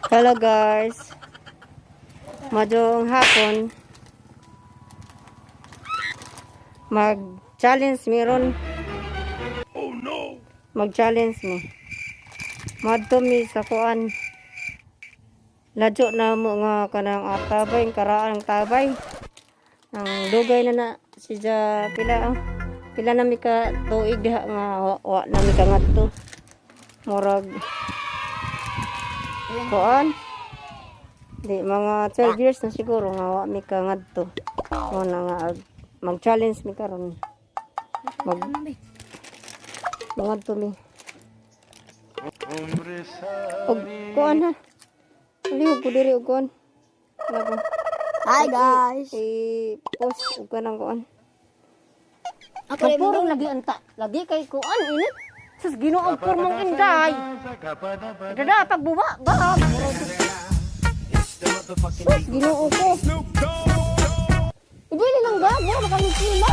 Hello guys. Madong hapon. Mag-challenge meron. Oh no! Mag-challenge mi. Madto mi sa kuan. Ladyo na mo nga kanang tabay, karaan tabay. Ang dugay na siya pila pila na mi ka tuig diha nga wa na mi ka ngadto. Murag kuan. Di mga 12 years na siguro nga wa mi ka ngadto. Mo na nga mag-challenge mi karon. Ngadto mi. Og kuan ha. Lihog ko diri og kuan. Lago. Hi guys. Post og kanang kuan. Ako rin Puro lagi anta. Lagi kay kuan init. Sus Ginoo pormong inday. Dada pagbuba ba. Sus Ginoo ko. Ibili lang ba? Mo makalipila.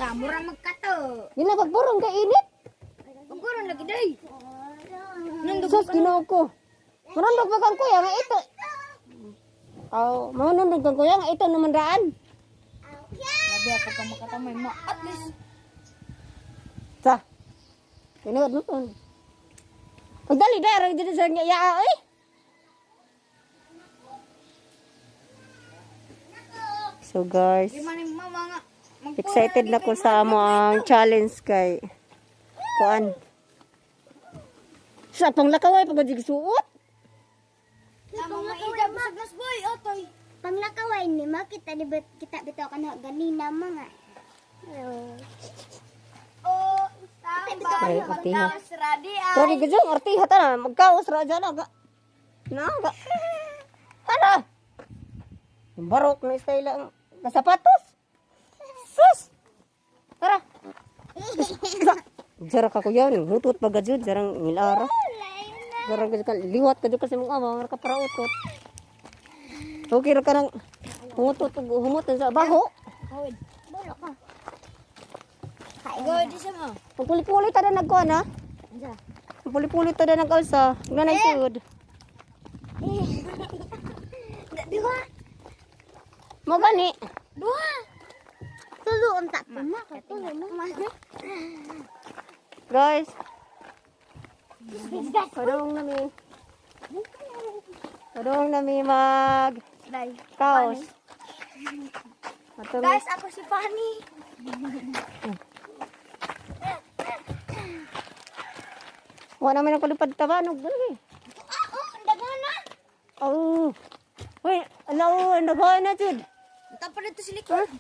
Nga, murang magkato. Dili pagpurong kay init. Pagkuran lagi day. Sus Ginoo ko. Manundog ba kang kuya nga ito? Manundog kang kuya nga ito naman daan. Sabi ako pa makatamay mo. At least. Sa. Tinod mo ton. Pagdali darang dito sa yaa eh. So guys, Di man yung mama nga. excited na ko sa amo ang challenge kay kuan. Sa panglakaway pag suot. Tama mo ida busag nas boy otoy. Panglakaway ni ma kita bitaw kan ganina mga. Oh, Ay, artiha. ready Grabe gajong artiha ta na magkaos ra dyan aga. Naga. Ano? Barok na style lang. Kasapatos. Sus. Tara. Jara ka kuya ni hutut pagajud jarang milara. Jarang ka liwat ka jud kasi mong ama ka para utot. Okay ra ka nang hutut humot sa baho. Bolo ka. Go di sa mo. Puli-puli ta na nagkuan ha. Unsa? Puli-puli ta na nag-alsa. Nanay sud. Duha. Mo gani. Duha. Tulo unta pa ma tulo ma. Guys. Kadong nami mag Day. kaos. Atong Guys, ako si Fanny. wa naman ako lipad tabanog dali. Oh, dagana. Oh. Hoy, alaw, naghawa na jud. Tapa dito si likod.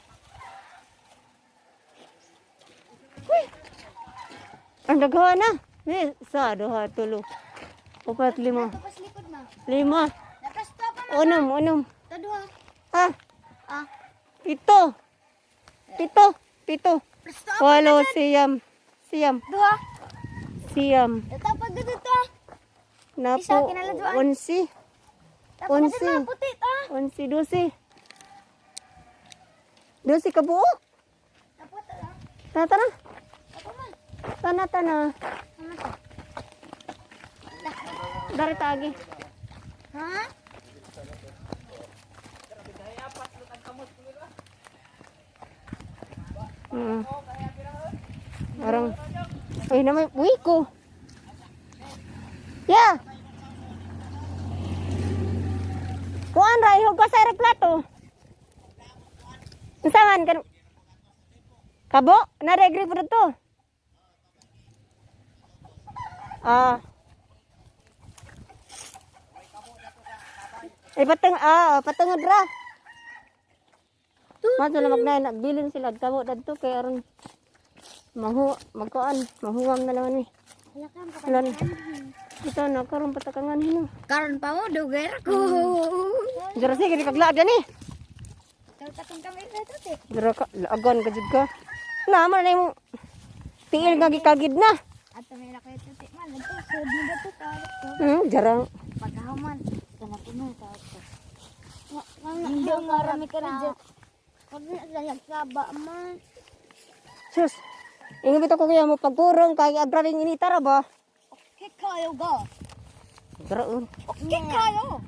Ang naghawa na. Ni sa duha tulo. Upat lima. Tapos likod na. Lima. Tapos tapa na. Unom. Taduha. Ah, Ah. pito. Pito. Tapos tapa. Walo, siyam. Duha. Tapos dito ta. Napo, Isa, kinaladyoan. 11. Tapos Onsi. na puti ta. 11, 12. 12 ka buo. Tapos ta. Tara. Tapa man. Tana. Dari tagi. Ha? Orang. Ay, namay wiko. Yeah. Kuan ra ihog ka sa plato. Unsaman kan? Kabo, na-regri po to. Patungod ra. Maso na nagbilin sila kamo dadto kay aron mahuwam na naman ni. Wala ni. Ito na karon patakangan hino. Karon pa mo duger ko. Jara sige kaglaag ni. Tatong kami dito te. Jara ka laagan ka jud ka. Naman na mo. Tiil nga gikagid na. At may na kayo te man. Ito so di ba to ta. Jarang. Paghaman. Kana puno ta. Hindi marami ka rin dyan. Kung nagsaba man. Sus. Ingit ko kaya mo pagpurong kay agraring initara ba? Okay kayo go. Garaon. Okay kayo.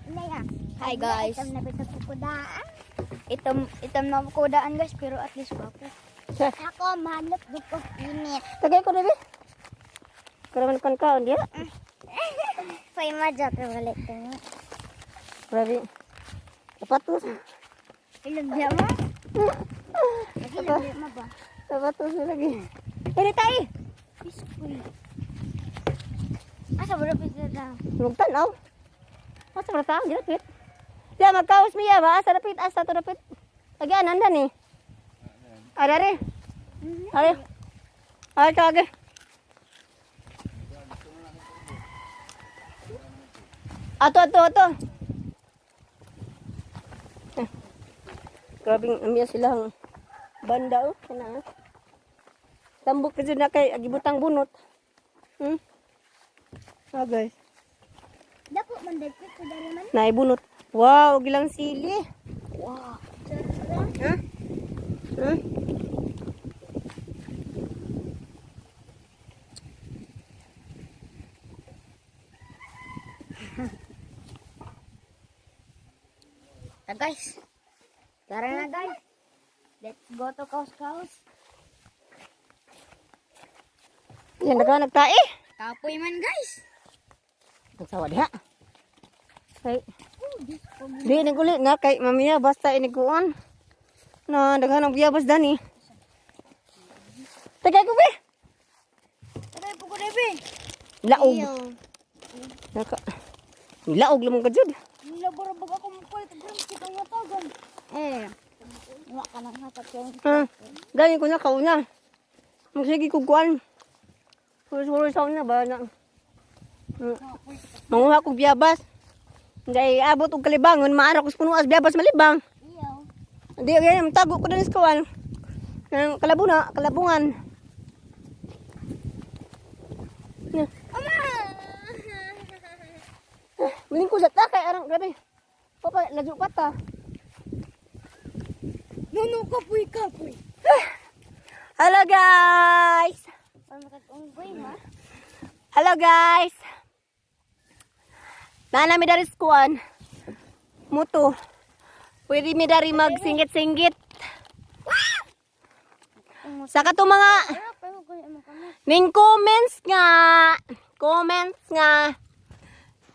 Hindi nga. Hi, guys. Item na bito kudaan. Item na kudaan guys, pero at least wapo. Ako, manok ko init. Tagay ko na, be. Karaman kan kaon dia. Pay majak na balik ko. Grabe. Sapatos. Ilang dia mo? Ilang dia mo ba? Sapatos lagi. Ini tayo. Biskuit. Asa ba pizza daw? Lugtan aw. Asa ba tayo? Di rapit. Diya magkaos miya ba? Asa rapit? Asa to rapit? Lagi ananda ni. Ada re. Ada. Ada lagi. Ato. Grabing amiya silang banda oh. Kana. Tambok ka dyan na kay agibutang bunot. Ah guys. Dako man dagko ko dali man. Naibunot. Wow, gilang sili. Wow. Ha? Huh? Guys. Tara na guys. Let's go to Kaus. Yan nagtae. Kapoy man guys. Nagsawa diha. Kay di nigulit na kay mamiya basta iniguan. Na daghan ang biyabas dani. Tagay ko be. Tara po ko Rebe. Laog. Naka. Laog lamang ka jud. Nilabara baga ko mo kulit. Kitang matagan. Wala ka nang hatak yung Gani ko na kauna. Magsige ko kuan. Puro sa na ba na. Manguha ko biyabas. Hindi abot og kalibangon maara ko sa puno as biyabas malibang. iyaw. Hindi yan tago ko din sa kawan. Nang kalabungan. Miling ko sa takay arang grabe. Papa lajo pata. Nuno kapoy. Hello guys. Makag-unggoy ma. Hello guys. Nana mi dari skuan. Muto. Pwede mi dari magsinggit-singgit. Sa kato mga ning comments nga.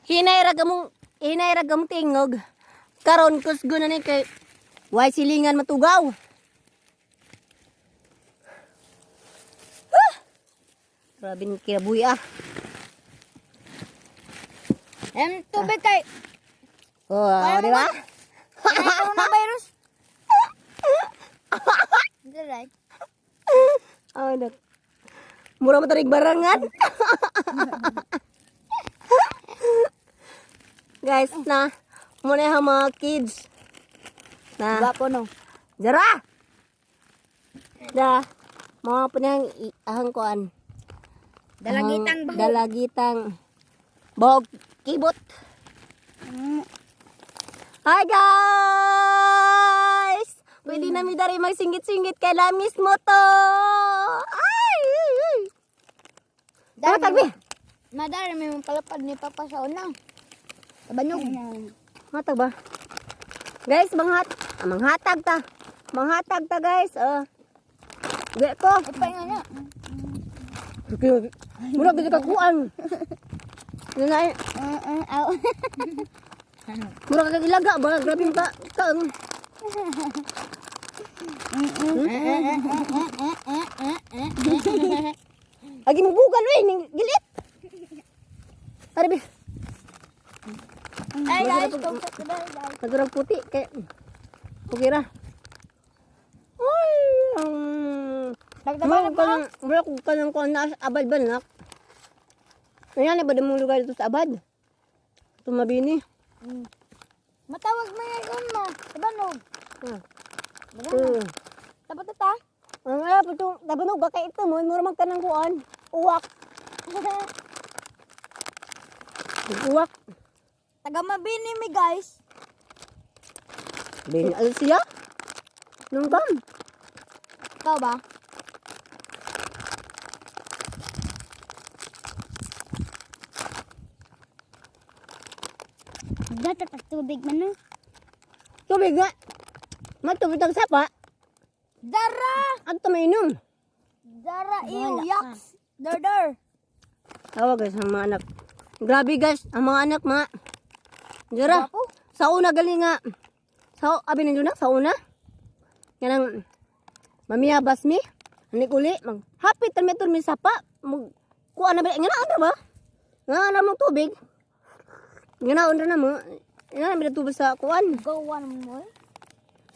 Hinay ragamong tingog. Karon kusgo na ni kay way silingan matugaw. Grabe ni kinabuhi ah. Tubig kay. Oh, di ba? Coronavirus. Hindi right. Oh, mura matarig barangan. Guys, na muna yung mga kids. Na, Bapo no. Jara! Da, mga panang ahang kuan. Dalagitang bahog. Dalagitang bahog kibot. Hi guys! Pwede na mi dari magsinggit-singgit kay lamis mo to. Ay! Ano tagbi? Madara may mong palapad ni Papa sa unang. Tabanog. Matag ba? Guys, manghatag ta. Manghatag ta guys. Gaya ko. Ipay nga na. Mura gaya ka kuan. Nanay. Aw. Mura ka ilaga ba? Grabe ka. Agi mo bukan we ning gilit. Ari be. Ay guys, tumsak ko dahil guys. Nagurang puti kay okay ra. Ay. Dagdagan na pa. Mura ko kanang kuan na abad ba nak? Ayan ba mong lugar dito sa abad? Tumabini. Matawag mo yan mo. Tabanog. Tabat na ta. Ang nga po itong tabanog ba kay ito mo? Mura magtanang kuan. Uwak. Uwak. Taga mabini mi guys. Bini al siya? Nung kam? Ikaw ba? Dapat at tubig man no. Tubig nga. Matubig ang sapa. Dara! At mainom. Dara Wala yaks. Dar. Tawa guys, ang mga anak. Grabe guys, ang mga anak mga. Jura, sa una galing nga. Sa, abi ninyo na, sa una. Kanang, mamiyabas mi. Anik uli, mag, hapit na meton mi sapa. Mag, kuha na ba, nga na ba? Nga na mong tubig. Nga na mo. Nga na tubig sa kuan. Gawan mo.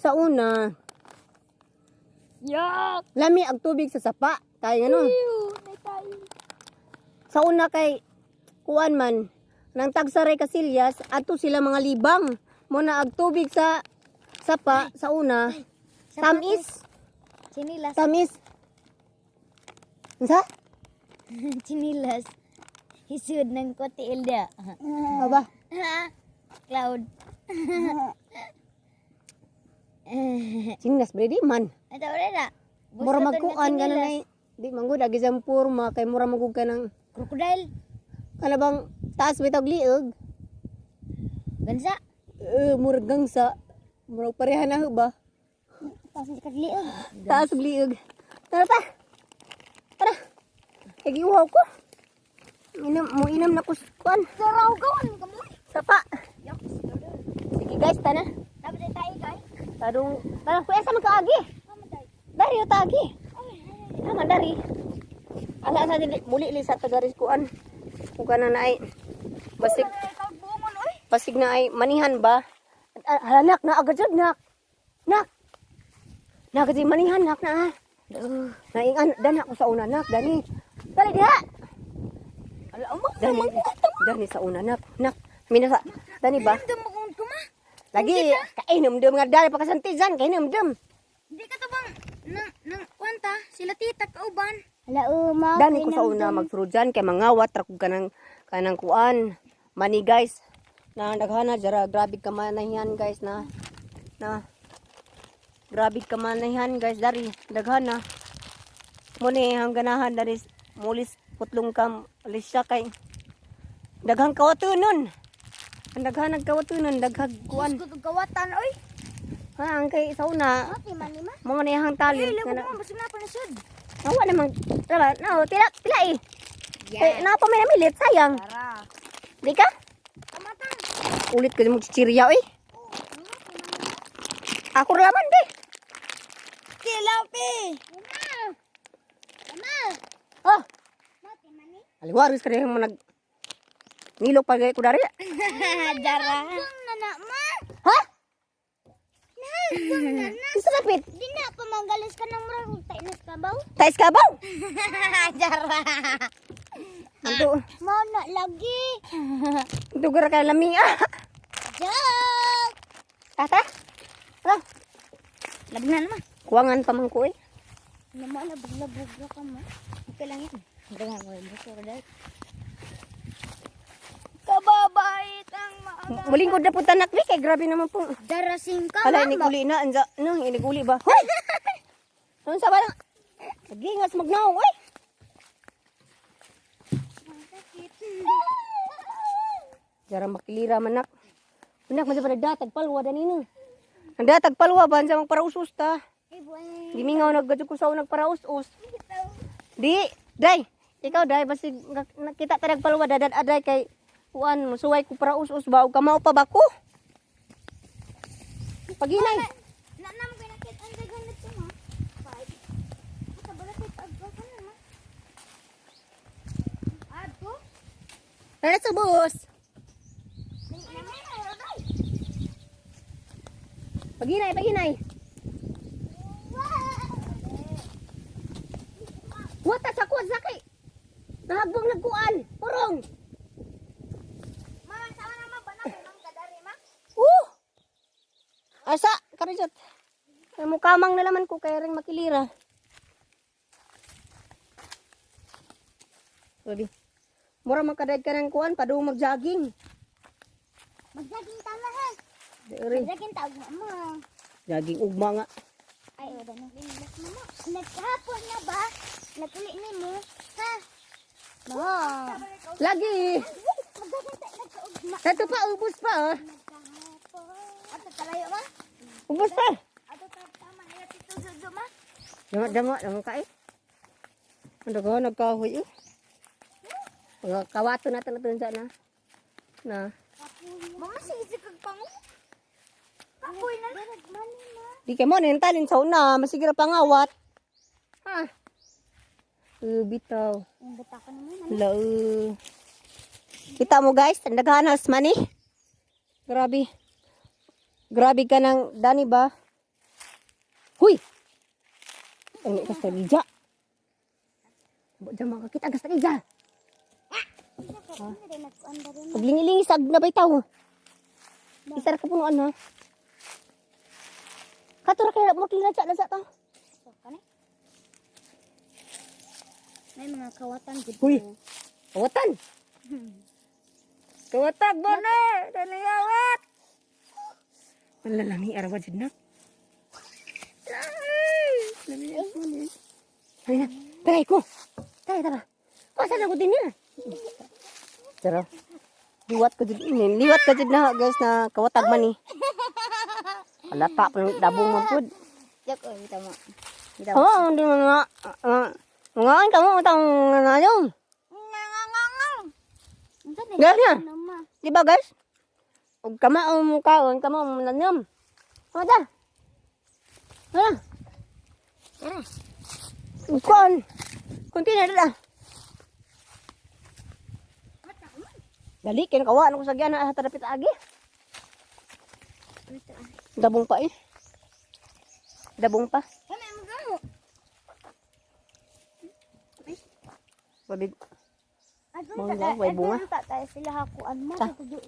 Sa una, Yak! lami ang tubig sa sapa. Kaya nga no. Sa una kay kuan man nang tagsaray kasilyas ato sila mga libang mo na ag tubig sa sapa sa una tamis Chinilas. unsa Chinilas. Hisud ng kote Ilda. aba Cloud. singnas bredi man Ito ulit na. mura magkuan ganan ay di manggod agi jampur ma kay mura magug ka ng Crocodile. kana bang taas bitag liog Gansa. murag gangsa murag pareha na ba Tapos sa kadliog. taas og liog tara pa tara kay giuhaw ko inam na ko kuan Saraw gawan ka mo. sapa Yaks. sige guys tana Dapat tayo guys. Tarong kuya sa magkaagi. Dari o tagi. Naman dari. Ala sa dili muli li sa tagaris kuan. Kung kana na ay basig basig na ay manihan ba? Halanak na agad jud nak. Nak. Nak kasi manihan nak na. Naingan dan ako sa una nak dani. Dali diha. Ala mo dani sa una nak. Nak. Minasa dani ba? Lagi kainom-dem nga dari pakasantisan kainom-dem. Hindi ka to bang nang kwanta sila tita kauban. Hala uma. Dani ko sa una magsurujan kay mangawat ra ko kanang kuan. Mani guys. Na daghana jara grabe ka manahian guys na grabe ka manahian guys dari daghana. Muni hangganahan dari mulis putlong kam lisya kay daghang kawatunon. Ang daghan nagkawatunon daghag kuan. Gusto kawatan oy. Ha ang kay sa una Ati man lima. mo man ihang tali. Ay, Kana- mo basig na pa na sud. Nawa namang, tara, no, tila eh. Eh, napa may namilit, sayang. Tara. Di ka? Kamatang. Ulit ka mo chichirya, eh. Ako raman, be. Kilapi. Oh. Aliwaris ka rin mo nag... Nilok pa gaya ko dari. Dara. Nana ma. Ha? Nana. Isa lapit. Di na pamanggalis ka ng murag tayo na kabaw. Tais ka ba? Dara. Anto, Mo na lagi. anto gara ka lami, ah. Jak. Tata? Ah, Labi na naman. kuwangan pa man ko, eh. Naman na bugla ka mo. Okay lang yan. Dengar mo yung buso ko dahil. Kababait ang maaga. Muling ko na po tanak, be. Kay grabe naman po. Darasing ka Hala, iniguli na. Anza, no, iniguli ba? Hoy! Ano sa ba? Nagingas magnaw, eh. Jarang makilira manak. Manak man sa datag palwa danino. Ang datag palwa ba sa magparausos ta. Gimingaw naggadyo ko sa nagparausos. Di, day. Ikaw day basig nakita ta nagpalwa dadad aday kay kuan musuway ko parausos ba og kamao pa ba ko? Paginay. Nanam pinakit ang dagan nito ma. Five. Sa balakit agwa ka na ma. Adto? Tara sa bus. Paginay, paginay. Wata sa kuwan sakay. Nahagbong nagkuan. Purong. Mama, sama nama ba na kadari ma? Asa, karijot. Ay mukamang na laman ko kaya rin makilira. Sorry. Mura magkadayad ka ng kuan, padu mag-jogging. Magjaging tama ha. Dere, Magjaging tawag mo ma. jogging ugma nga. Ay, wala na. Linis mo mo. Nagkahapon na ba? Naguli ni mo. Ha? Ma. Lagi. Magjaging tayo nagkaugma. Ito pa, ubos pa oh. Ato kalayo ma. Ubos pa. Ato tama ya tito Jojo ma. Damo ka eh. Ano ko, nagkahoy eh. Kawato natin na na. Na. Mama sige kag pango. Apoy na. Mani ma. Di ka mo, nintalin sa una. Masigira pangawat. Ha? Bitaw. Ang bata ko naman. Hello. Kita mo guys, ang naghanas man eh. Grabe. Grabe ka ng Dani ba? Huy! Ang ikas na lija. Sabot dyan mga kakita, agas na lija. Paglingi-lingi sag na bay tao. Isar ka punuan ha. Katura kaya mo kinadya na sa to. May mga kawatan gid. Huy! Kawatan! Kawatag ba na? Daliyawat! Malalami araw dyan na. Ay, tagay ko. Tara. Pasan ako din niya. Tara. Liwat ko dyan. Liwat ka dyan na guys na kawatag man eh. Alata pa ng dabong mapod. Yak oy tama. Oo, hindi mo nga. Mga ang tamo utang nanayong. Nangangangang. Unsa ni? Ganyan. Nama. Di ba guys? Huwag kama ang kaon, kama ang nanayong. Ano ta? Ano? Kuan. Kunti na dala. Dali, kinakawa. Ano ko sa gyan na tarapit agi? Dabong pa eh. Dabong pa. Kami mo gamo. Babig. Adun Bunga, way bunga. ta tayo sila hakuan mo Ta. sa tuyo.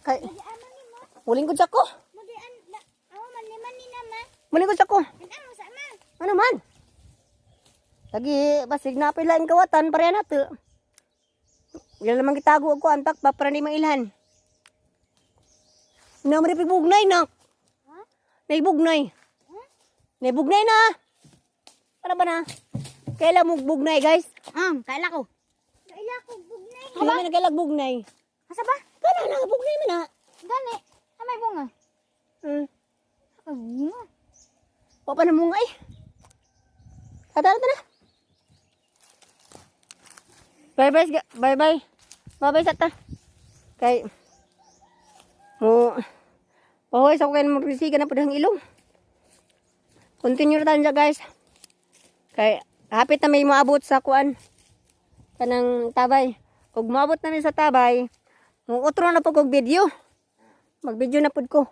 Kay, Di aman ni mo. muling ko ko. Mudi an aw man ni naman. Muling ko ko. Ano sa man? Ano man? Lagi, basig na pilain kawatan, pareha na to. Yan naman kitago ako, antak pa, para di mailhan. Naman ipibugnay na. Ha? Naibugnay. Naibugnay na. Ano ba na? Kailan mo bugnay, guys? Kaila ko. Kaila ko bugnay. Kailan mo nagkailag bugnay? Asa ba? Kailan na bugnay mo na? Gani. Amay bunga. Ay bunga. O pa na mo nga eh. Tara na. Bye-bye. Bye-bye sa ta. Kay, mo, pahoy sa ko kayo na maprisiga na padang ilong. Continue na tayo guys. Kay, hapit na may maabot sa kuan. Kanang tabay. Kung maabot namin sa tabay, utro na po kong video. Mag-video na po ko.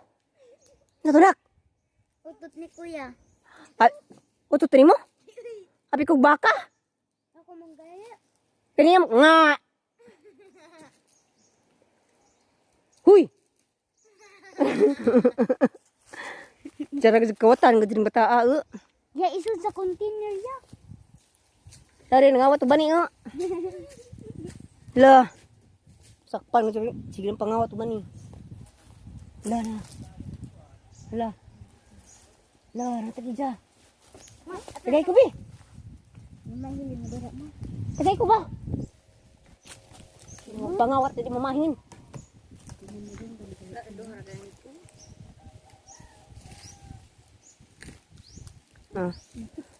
Natunak. Utot ni kuya. Utot rin mo? Happy kong baka. Ako manggaya. Kanya nga. Huy. Jarang kawatan gadin bataa. Ya isun sa container ya. Dari ngawat bani nga. Lah. Sakpan mo sige pangawat bani. Lah na. Lah. Lah ratagi ja. Tagay ko bi. Mamahili mo dara mo. Tagay ko ba? Pangawat di mamahin.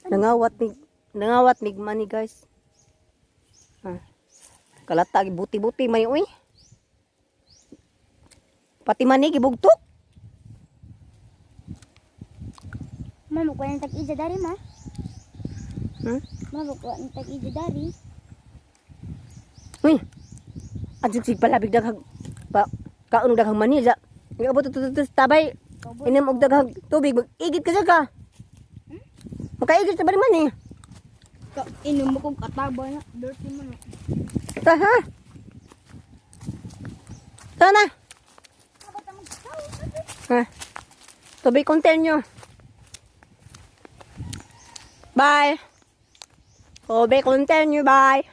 Nangawat mig money guys. Kalata buti-buti may uy. Pati mani gibugtok. Mama ko ang tag-ija dari ma. Mama ko ang tag-ija dari. Uy. Adjug sig palabig daghag kaon daghang mani ja. Ngabot tabay. Inom og daghang tubig igit ka ka. Makaigit sa bari mani. Inom mo kong kataba na. Dirty mo na. Ta ha. Sana. To be continue. Bye. To be continue. Bye.